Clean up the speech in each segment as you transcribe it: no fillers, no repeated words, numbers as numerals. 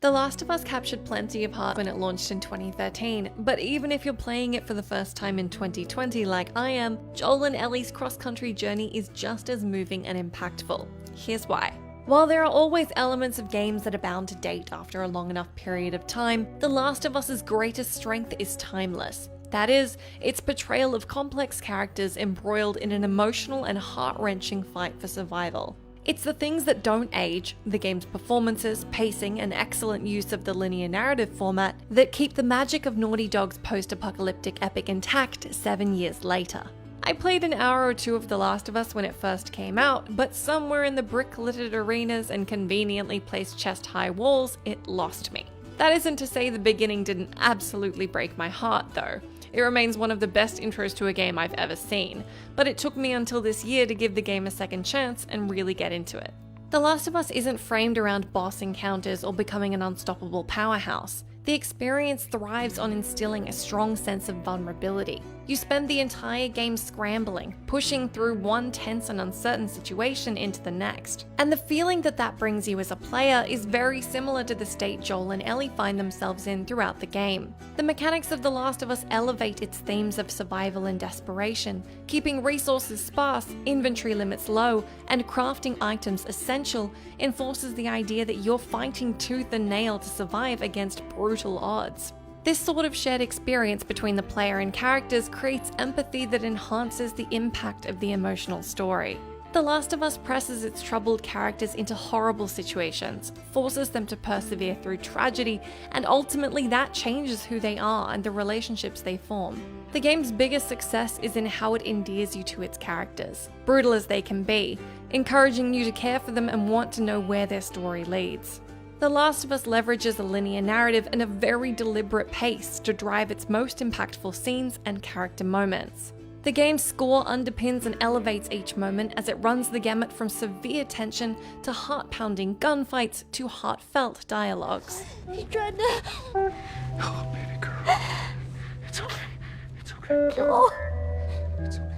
The Last of Us captured plenty of heart when it launched in 2013, but even if you're playing it for the first time in 2020 like I am, Joel and Ellie's cross-country journey is just as moving and impactful. Here's why. While there are always elements of games that are bound to date after a long enough period of time, The Last of Us's greatest strength is timeless. That is, its portrayal of complex characters embroiled in an emotional and heart-wrenching fight for survival. It's the things that don't age, the game's performances, pacing, and excellent use of the linear narrative format, that keep the magic of Naughty Dog's post-apocalyptic epic intact 7 years later. I played an hour or two of The Last of Us when it first came out, but somewhere in the brick-littered arenas and conveniently placed chest-high walls, it lost me. That isn't to say the beginning didn't absolutely break my heart, though. It remains one of the best intros to a game I've ever seen, but it took me until this year to give the game a second chance and really get into it. The Last of Us isn't framed around boss encounters or becoming an unstoppable powerhouse. The experience thrives on instilling a strong sense of vulnerability. You spend the entire game scrambling, pushing through one tense and uncertain situation into the next. And the feeling that that brings you as a player is very similar to the state Joel and Ellie find themselves in throughout the game. The mechanics of The Last of Us elevate its themes of survival and desperation, keeping resources sparse, inventory limits low, and crafting items essential enforces the idea that you're fighting tooth and nail to survive against brutal odds. This sort of shared experience between the player and characters creates empathy that enhances the impact of the emotional story. The Last of Us presses its troubled characters into horrible situations, forces them to persevere through tragedy, and ultimately that changes who they are and the relationships they form. The game's biggest success is in how it endears you to its characters, brutal as they can be, encouraging you to care for them and want to know where their story leads. The Last of Us leverages a linear narrative and a very deliberate pace to drive its most impactful scenes and character moments. The game's score underpins and elevates each moment as it runs the gamut from severe tension to heart-pounding gunfights to heartfelt dialogues. He tried to... Oh, baby girl. It's okay. It's okay. Oh. It's okay.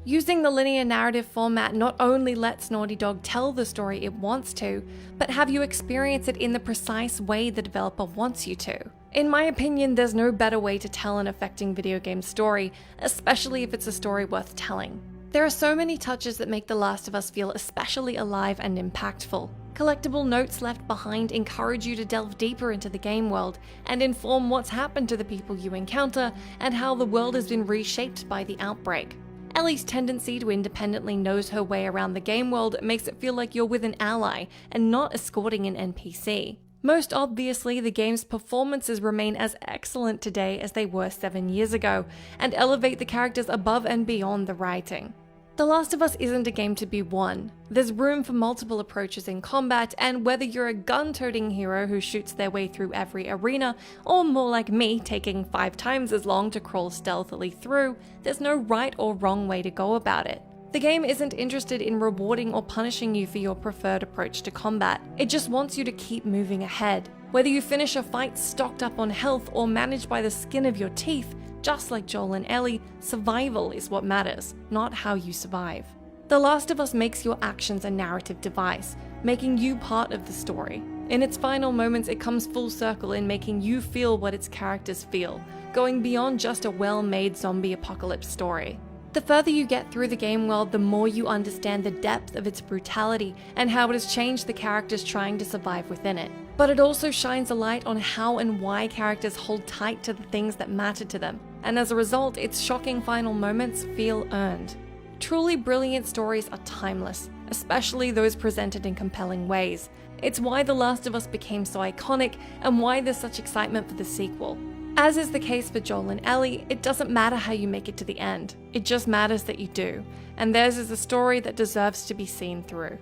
Using the linear narrative format not only lets Naughty Dog tell the story it wants to, but have you experience it in the precise way the developer wants you to. In my opinion, there's no better way to tell an affecting video game story, especially if it's a story worth telling. There are so many touches that make The Last of Us feel especially alive and impactful. Collectible notes left behind encourage you to delve deeper into the game world and inform what's happened to the people you encounter and how the world has been reshaped by the outbreak. Ellie's tendency to independently nose her way around the game world makes it feel like you're with an ally and not escorting an NPC. Most obviously, the game's performances remain as excellent today as they were 7 years ago, and elevate the characters above and beyond the writing. The Last of Us isn't a game to be won. There's room for multiple approaches in combat, and whether you're a gun-toting hero who shoots their way through every arena, or more like me, taking 5 times as long to crawl stealthily through, there's no right or wrong way to go about it. The game isn't interested in rewarding or punishing you for your preferred approach to combat. It just wants you to keep moving ahead. Whether you finish a fight stocked up on health or managed by the skin of your teeth, just like Joel and Ellie, survival is what matters, not how you survive. The Last of Us makes your actions a narrative device, making you part of the story. In its final moments, it comes full circle in making you feel what its characters feel, going beyond just a well-made zombie apocalypse story. The further you get through the game world, the more you understand the depth of its brutality and how it has changed the characters trying to survive within it. But it also shines a light on how and why characters hold tight to the things that matter to them, and as a result, its shocking final moments feel earned. Truly brilliant stories are timeless, especially those presented in compelling ways. It's why The Last of Us became so iconic and why there's such excitement for the sequel. As is the case for Joel and Ellie, it doesn't matter how you make it to the end. It just matters that you do, and theirs is a story that deserves to be seen through.